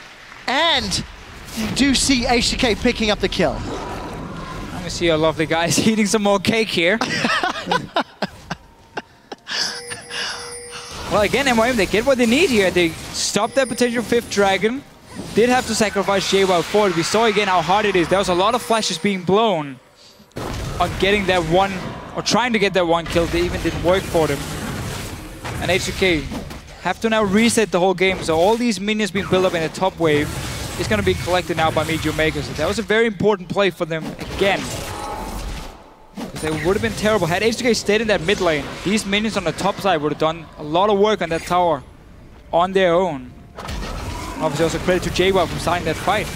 and you do see H2K picking up the kill. I'm gonna see our lovely guys eating some more cake here. Well, again, MYM, they get what they need here. They stop that potential 5th dragon. Did have to sacrifice Jwaow for it. We saw again how hard it is. There was a lot of flashes being blown on getting that one, or trying to get that one kill. They even didn't work for them. And H2K have to now reset the whole game. So all these minions being built up in the top wave is going to be collected now by MeetYourMakers. So that was a very important play for them again. Because they would have been terrible. Had H2K stayed in that mid lane, these minions on the top side would have done a lot of work on that tower on their own. Obviously also credit to Jwaow for starting that fight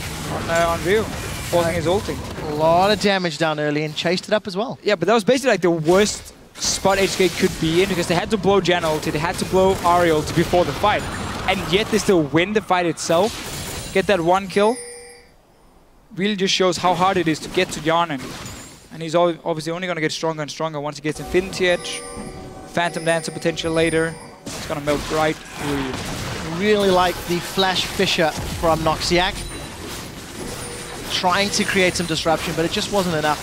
on Ryu, forcing his ulti. A lot of damage down early and chased it up as well. Yeah, but that was basically like the worst spot H2K could be in, because they had to blow Janna ulti, they had to blow Ahri ulti before the fight. And yet they still win the fight itself, get that one kill. Really just shows how hard it is to get to Hjarnan. And he's obviously only going to get stronger and stronger once he gets Infinity Edge. Phantom Dancer potential later. It's going to melt right through you. Really like the Flash Fissure from Noxiak. Trying to create some disruption, but it just wasn't enough.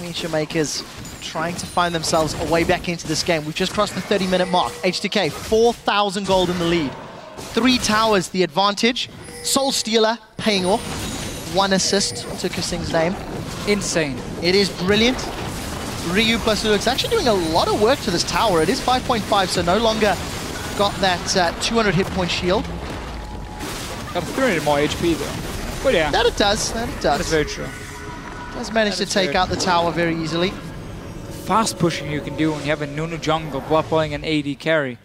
MeetYourMakers trying to find themselves a way back into this game. We've just crossed the 30-minute mark. H2K, 4,000 gold in the lead. 3 towers the advantage. Soul Stealer paying off. 1 assist to KaSing's name. Insane. It is brilliant. Ryu plus loulex actually doing a lot of work to this tower. It is 5.5, so no longer got that 200 hit point shield. Got 300 more HP though. But yeah. That it does. That it does. That's very true. Does manage to take out the tower very easily. Fast pushing you can do when you have a Nunu jungle, blood bowling and AD carry.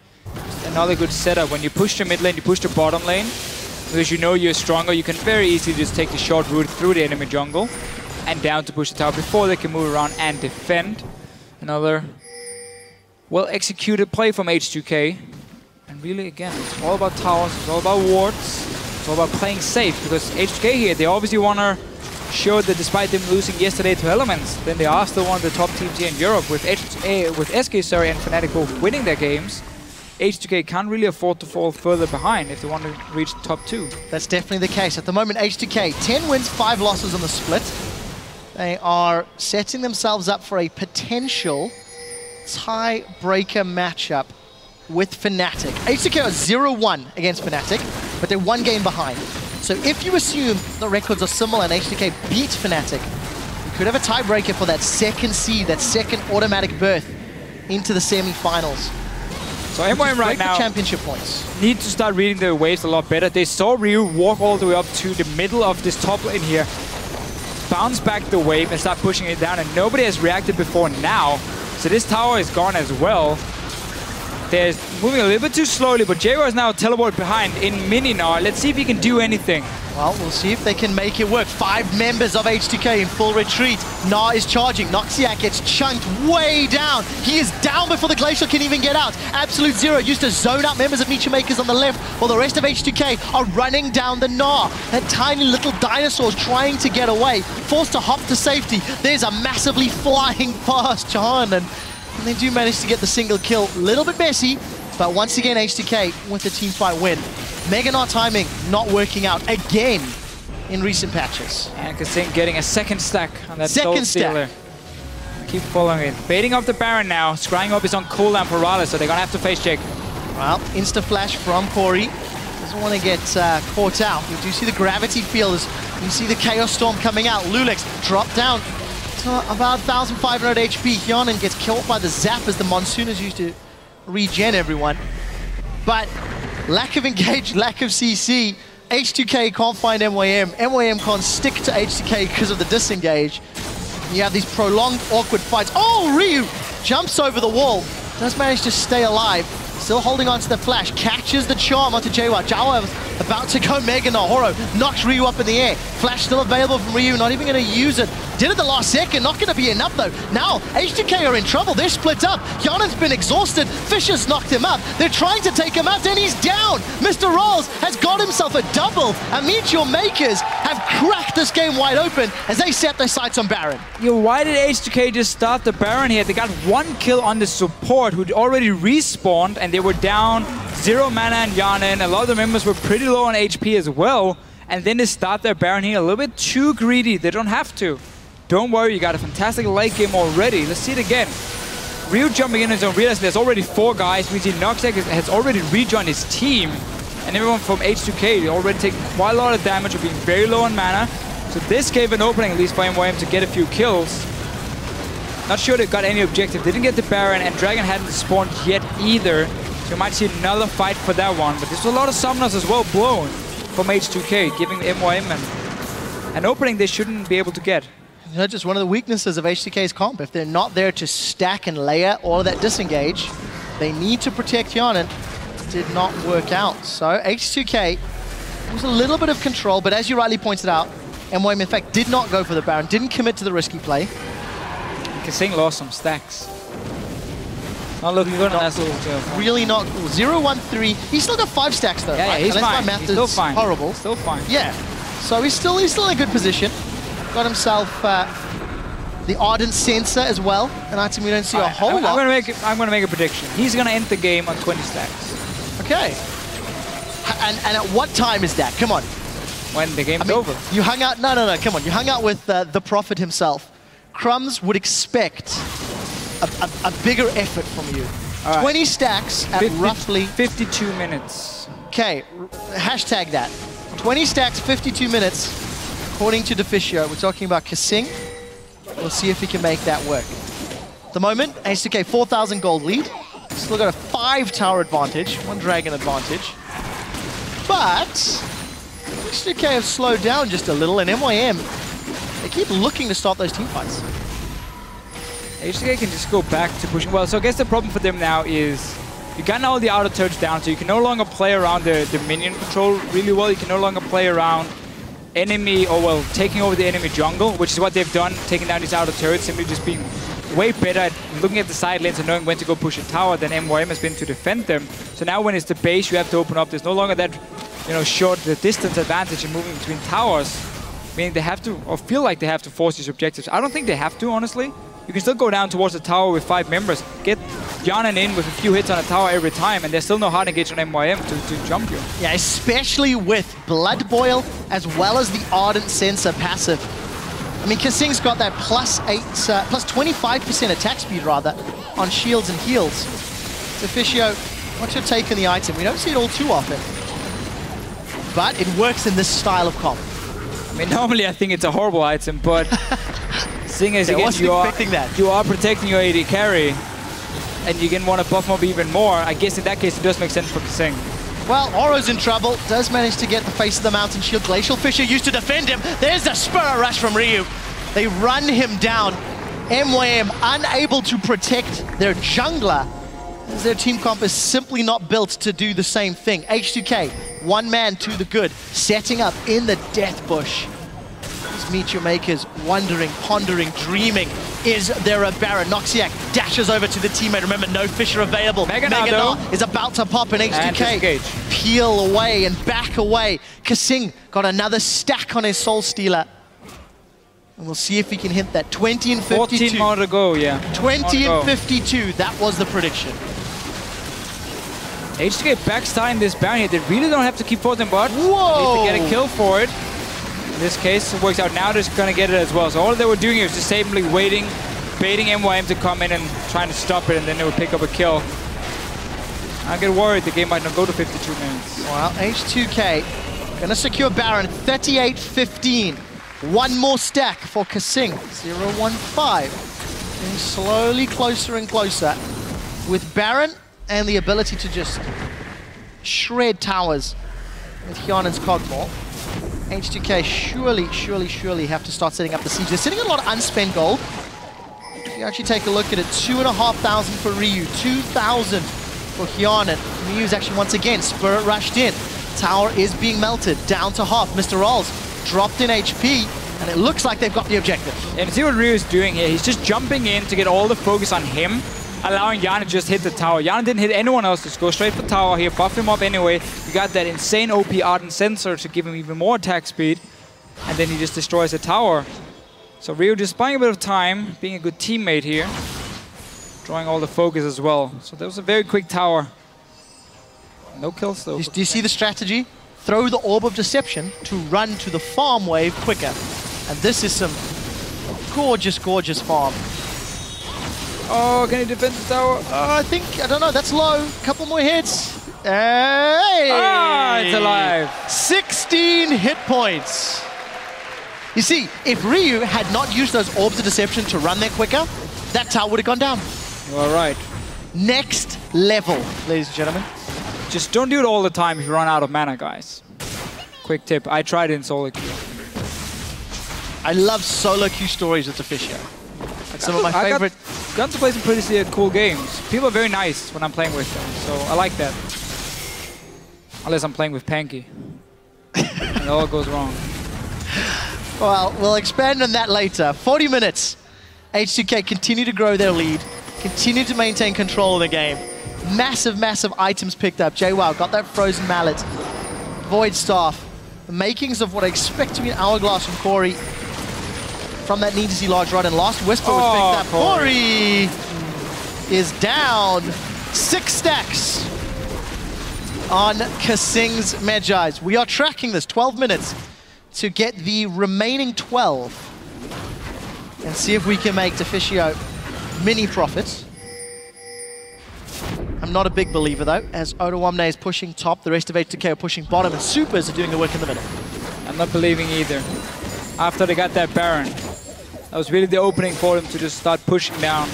Another good setup. When you push the mid lane, you push the bottom lane. Because you know you're stronger, you can very easily just take the short route through the enemy jungle and down to push the tower before they can move around and defend. Another well-executed play from H2K. And really, again, it's all about towers, it's all about wards, it's all about playing safe. Because H2K here, they obviously want to show that despite them losing yesterday to Elements, then they are still one of the top teams here in Europe. With SK and Fnatic both winning their games, H2K can't really afford to fall further behind if they want to reach the top 2. That's definitely the case. At the moment, H2K, 10 wins, 5 losses on the split. They are setting themselves up for a potential tie-breaker matchup with Fnatic. H2K are 0-1 against Fnatic, but they're 1 game behind. So if you assume the records are similar and H2K beat Fnatic, you could have a tiebreaker for that second seed, that second automatic berth into the semi-finals. So MYM right now championship points. Need to start reading the waves a lot better. They saw Ryu walk all the way up to the middle of this top lane here, bounce back the wave and start pushing it down, and nobody has reacted before now. So this tower is gone as well. They're moving a little bit too slowly, but Jwaow is now teleported behind in mini Gnar. Let's see if he can do anything. Well, we'll see if they can make it work. 5 members of H2K in full retreat. Gnar is charging. Noxiak gets chunked way down. He is down before the Glacial can even get out. Absolute Zero used to zone out members of MeetYourMakers on the left, while the rest of H2K are running down the Gnar. That tiny little dinosaur's trying to get away, forced to hop to safety. There's a massively flying past Hjarnan, and they do manage to get the single kill. A little bit messy, but once again H2K with the team fight win. Mega Gnar timing not working out again in recent patches. And KaSing getting a second stack on that Soul Stealer. Keep following it. Baiting up the Baron now. Scrying up is on cooldown for MrRalleZ, so they're gonna have to face Jake. Well, insta flash from Kori. Doesn't want to get caught out. You do see the gravity field. You see the Chaos Storm coming out. loulex dropped down to about 1,500 HP. Hjarnan gets killed by the zap as the Monsoon is used to regen everyone. But lack of engage, lack of CC. H2K can't find MYM. MYM can't stick to H2K because of the disengage. You have these prolonged, awkward fights. Oh, Ryu jumps over the wall. Does manage to stay alive. Still holding on to the flash. Catches the charm onto Jwaow. Jwaow about to go Mega Gnar. Horo knocks Ryu up in the air. Flash still available from Ryu. Not even going to use it. Did it the last second. Not going to be enough though. Now H2K are in trouble. They're split up. Hjarnan's been exhausted. Fisher's knocked him up. They're trying to take him out and he's down. MrRalleZ has got himself a double. And MeetYourMakers have cracked this game wide open as they set their sights on Baron. Yo, why did H2K just start the Baron here? They got 1 kill on the support who'd already respawned, and they were down 0 mana and Hjarnan. A lot of the members were pretty low on HP as well. And then they start their Baron here a little bit too greedy. They don't have to. Don't worry, you got a fantastic late game already. Let's see it again. Ryu jumping in his own, realizing there's already 4 guys. We see Noxiak has already rejoined his team. And everyone from H2K already taking quite a lot of damage of being very low on mana. So this gave an opening, at least for MYM, to get a few kills. Not sure they got any objective. They didn't get the Baron, and Dragon hadn't spawned yet either. So you might see another fight for that one. But there's a lot of summoners as well blown from H2K, giving MYM an opening they shouldn't be able to get. You know, just one of the weaknesses of H2K's comp. If they're not there to stack and layer all of that disengage, they need to protect Hjarnan. Did not work out. So H2K was a little bit of control, but as you rightly pointed out, MYM in fact did not go for the Baron, didn't commit to the risky play. KaSing lost some stacks. Not looking good on that little tail. Really not cool. 0-1-3. He's still got 5 stacks though. Yeah, right? he's Unless fine. my math He's is still fine. Horrible. Still fine. Yeah. So he's still in a good position. Got himself the Ardent Sensor as well, an item we don't see a whole lot. I'm gonna make a prediction. He's gonna end the game on 20 stacks. Okay. And at what time is that? Come on. When the game's over. You hung out. No. Come on. You hung out with the Prophet himself. Crumbs would expect a bigger effort from you. Right. 20 stacks at roughly 52 minutes. Okay. Hashtag that. 20 stacks, 52 minutes. According to Deficio, we're talking about KaSing. We'll see if he can make that work. At the moment, H2K 4,000 gold lead. Still got a 5 tower advantage, 1 dragon advantage. But H2K have slowed down just a little, and MYM, they keep looking to start those team fights. H2K can just go back to pushing. Well, so I guess the problem for them now is you got all the outer turrets down, so you can no longer play around the minion control really well. You can no longer play around enemy, or well, taking over the enemy jungle, which is what they've done, taking down these outer turrets, simply just being way better at looking at the side lanes and knowing when to go push a tower than MYM has been to defend them. So now when it's the base, you have to open up. There's no longer that, you know, short the distance advantage in moving between towers, meaning they have to, or feel like they have to force these objectives. I don't think they have to, honestly. You can still go down towards the tower with 5 members, get Hjarnan in with a few hits on a tower every time, and there's still no hard engage on MYM to jump you. Yeah, especially with Blood Boil as well as the Ardent Sensor passive. I mean, KaSing's got that plus 25% attack speed rather on shields and heals. Deficio What's your take on the item? We don't see it all too often. But it works in this style of comp. I mean, normally I think it's a horrible item, but seeing as again, you are protecting your AD carry, and you can want to buff mob even more, I guess in that case it does make sense for KaSing. Well, Oro's in trouble, does manage to get the face of the mountain shield. Glacial Fissure used to defend him. There's the Spirit Rush from Ryu. They run him down. MYM unable to protect their jungler, as their team comp is simply not built to do the same thing. H2K, one man to the good, setting up in the death bush. MeetYourMakers wondering, pondering, dreaming. Is there a Baron? Noxiak dashes over to the teammate. Remember, no Fissure available. Gnar is about to pop, and H2K peel away and back away. KaSing got another stack on his Soul Stealer. And we'll see if he can hit that. 20 and 52. 14 more to go, yeah. 20 and 52, that was the prediction. H2K backstyling this Baron here. They really don't have to keep forcing bot. Whoa! Need to get a kill for it. In this case, it works out. Now they're going to get it as well. So all they were doing here was just simply waiting, baiting MYM to come in and trying to stop it, and then they would pick up a kill. I get worried the game might not go to 52 minutes. Well, H2K going to secure Baron, 38-15. One more stack for KaSing, 0-1-5. Getting slowly closer and closer with Baron and the ability to just shred towers with Hjarnan's Kog'Maw. H2K surely have to start setting up the siege. They're sitting on a lot of unspent gold. If you actually take a look at it, 2,500 for Ryu, 2,000 for Hjarnan. Ryu's actually once again Spirit rushed in. Tower is being melted down to half. MrRalleZ dropped in HP, and it looks like they've got the objective. And see what Ryu's doing here. He's just jumping in to get all the focus on him, allowing Janna to just hit the tower. Janna didn't hit anyone else, just go straight for tower here, buff him up anyway. You got that insane OP Ardent Sensor to give him even more attack speed, and then he just destroys the tower. So Ryu just buying a bit of time, being a good teammate here, drawing all the focus as well. So that was a very quick tower. No kills though. Do you see the strategy? Throw the Orb of Deception to run to the farm wave quicker. And this is some gorgeous, gorgeous farm. Oh, can he defend the tower? I don't know, that's low. Couple more hits. Hey! Ah, it's alive. 16 hit points. You see, if Ryu had not used those Orbs of Deception to run there quicker, that tower would have gone down. You are right. Next level, ladies and gentlemen. Just don't do it all the time if you run out of mana, guys. Quick tip, I tried it in solo queue. I love solo queue stories with Deficio. That's some of my favorite. Gotten to play some pretty cool games. People are very nice when I'm playing with them, so I like that. Unless I'm playing with Panky. And it all goes wrong. Well, we'll expand on that later. 40 minutes. H2K continue to grow their lead, continue to maintain control of the game. Massive, massive items picked up. Jwaow got that Frozen Mallet. Void Staff. The makings of what I expect to be an Hourglass from Kori. From that Needlessly Large Rod, and Last Whisper was picked up. Kori is down 6 stacks on KaSing's Magi's. We are tracking this 12 minutes to get the remaining 12 and see if we can make Deficio mini profits. I'm not a big believer though, as Odoamne is pushing top, the rest of H2K are pushing bottom, and Supers are doing the work in the middle. I'm not believing either. After they got that Baron, that was really the opening for them to just start pushing down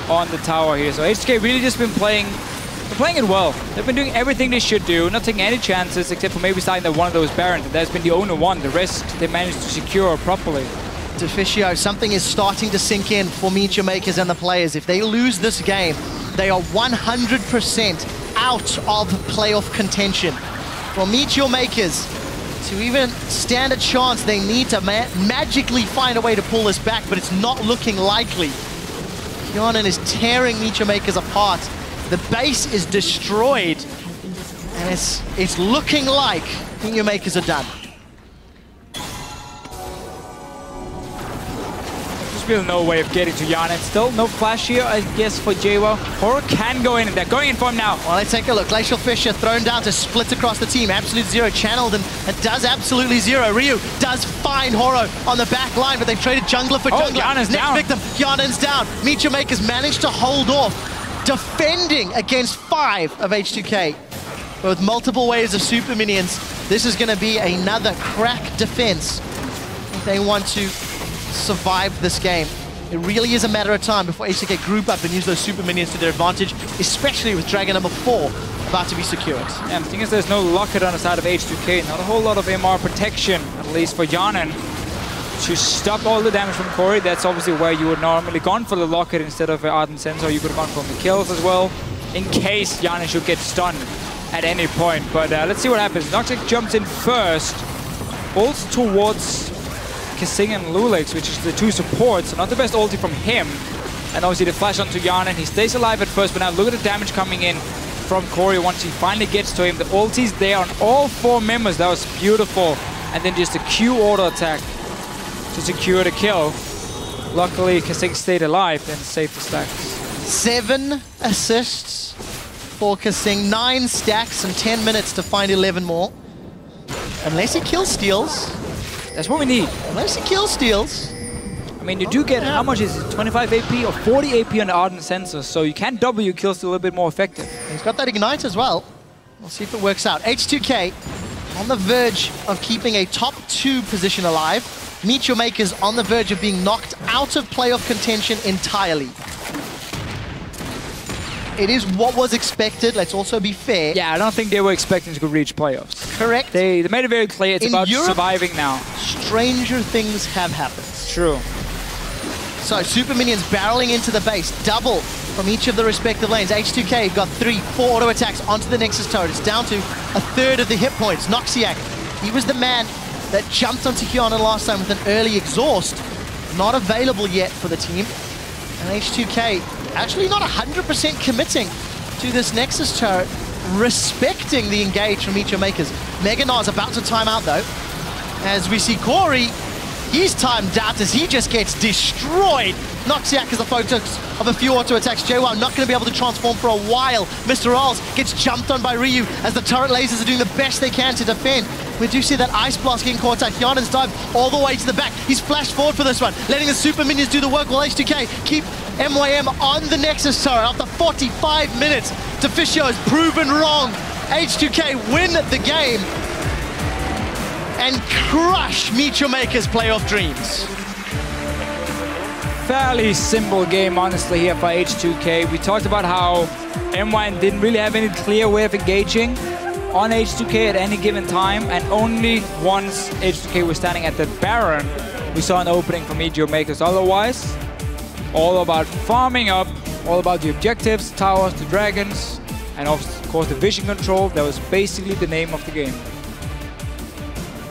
on the tower here. So H2K really just been playing it well. They've been doing everything they should do, not taking any chances except for maybe starting one of those Barons. That's been the only one. The rest they managed to secure properly. Deficio, something is starting to sink in for MeetYourMakers and the players. If they lose this game, they are 100% out of playoff contention. For MeetYourMakers to even stand a chance, they need to magically find a way to pull this back, but it's not looking likely. Hjarnan is tearing MeetYourMakers apart. The base is destroyed, and it's looking like MeetYourMakers are done. There's really no way of getting to Hjarnan. Still no flash here, I guess, for Jwaow. Horror can go in, and they're going in for him now. Well, let's take a look. Glacial Fissure thrown down to split across the team. Absolute Zero channeled, and it does Absolutely Zero. Ryu does find Horror on the back line, but they've traded jungler for jungler. Hjarnan's Next down. victim, Hjarnan's down. MeetYourMakers managed to hold off defending against 5 of H2K. But with multiple waves of super minions, this is going to be another crack defense if they want to survive this game. It really is a matter of time before H2K group up and use those super minions to their advantage, especially with Dragon number 4 about to be secured. Yeah, the thing is there's no locket on the side of H2K, not a whole lot of MR protection, at least for Hjarnan, to stop all the damage from Kori. That's obviously where you would normally gone for the locket instead of Ardent Sensor. You could have gone for the kills as well, in case Hjarnan should get stunned at any point. But let's see what happens. Noxiak jumps in first, ults towards KaSing and loulex, which is the 2 supports. So not the best ulti from him. And obviously the flash onto Hjarnan. He stays alive at first, but now look at the damage coming in from Kori once he finally gets to him. The ulti's there on all 4 members. That was beautiful. And then just a Q auto attack to secure the kill. Luckily, KaSing stayed alive and saved the stacks. 7 assists for KaSing, 9 stacks and 10 minutes to find 11 more. Unless he kill steals. That's what we need. Unless he kill steals. I mean, you do get, how much is it? 25 AP or 40 AP on the Ardent Sensor, so you can double your kills to a little bit more effective. He's got that Ignite as well. We'll see if it works out. H2K on the verge of keeping a top 2 position alive. MeetYourMakers on the verge of being knocked out of playoff contention entirely. It is what was expected, let's also be fair. Yeah, I don't think they were expecting to reach playoffs. Correct. They made it very clear it's about Europe, surviving now. Stranger things have happened. True. So, super minions barreling into the base, double from each of the respective lanes. H2K got 3, 4 auto attacks onto the Nexus turret. It's down to a third of the hit points. Noxiak, he was the man that jumped onto Hjarnan last time with an early exhaust. Not available yet for the team. And H2K actually not 100% committing to this Nexus turret, respecting the engage from MeetYourMakers. Gnar's about to time out though. As we see Kori, he's timed out as he just gets destroyed. Noxiak is the focus of a few auto attacks. Jwaow not going to be able to transform for a while. MrRalleZ gets jumped on by Ryu as the turret lasers are doing the best they can to defend. We do see that Ice Blast getting caught out. Hjarnan's dive all the way to the back. He's flashed forward for this one, letting the super minions do the work while H2K keep MYM on the Nexus turret. After 45 minutes, Deficio is proven wrong. H2K win the game and crush MeetYourMakers' playoff dreams. Fairly simple game, honestly, here for H2K. We talked about how MYM didn't really have any clear way of engaging on H2K at any given time, and only once H2K was standing at the Baron, we saw an opening for MeetYourMakers. Otherwise, all about farming up, all about the objectives, towers, the dragons, and of course the vision control. That was basically the name of the game.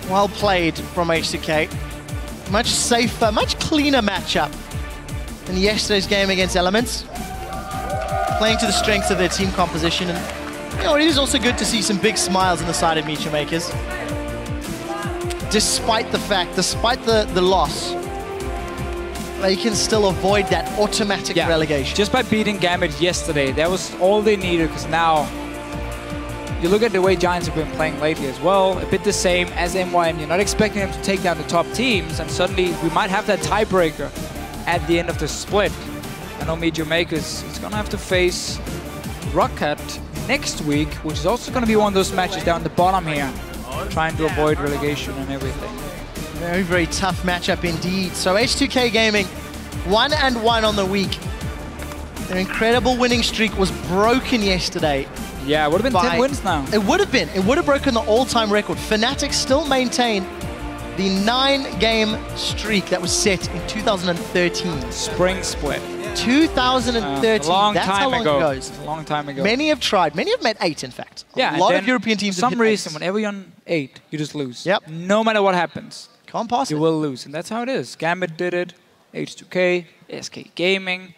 Well played from H2K. Much safer, much cleaner matchup than yesterday's game against Elements. Playing to the strengths of their team composition. And you know, it is also good to see some big smiles on the side of MeetYourMakers. Despite the fact, despite the loss, they can still avoid that automatic relegation. Just by beating Gambit yesterday, that was all they needed, because now you look at the way Giants have been playing lately as well, a bit the same as MYM. You're not expecting them to take down the top teams, and suddenly we might have that tiebreaker at the end of the split. I know MeetYourMakers is going to have to face Rocket next week, which is also going to be one of those matches down the bottom here, trying to avoid relegation and everything. Very, very tough matchup indeed. So H2K Gaming, 1-1 on the week. Their incredible winning streak was broken yesterday. Yeah, it would have been 10 wins now. It would have been. It would have broken the all-time record. Fnatic still maintain the 9-game streak that was set in 2013. Spring split. 2013. Long That's time how long ago. it goes. A long time ago. Many have tried. Many have made 8, in fact. Yeah, a lot of European teams have for some reason, 8. whenever you're on 8, you just lose. Yep. No matter what happens. Can't pass you will lose, and that's how it is. Gambit did it, H2K, SK Gaming.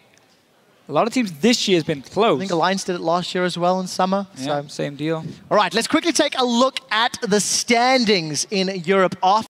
A lot of teams this year has been close. I think Alliance did it last year as well in summer. Yeah, so. Same deal. All right, let's quickly take a look at the standings in Europe after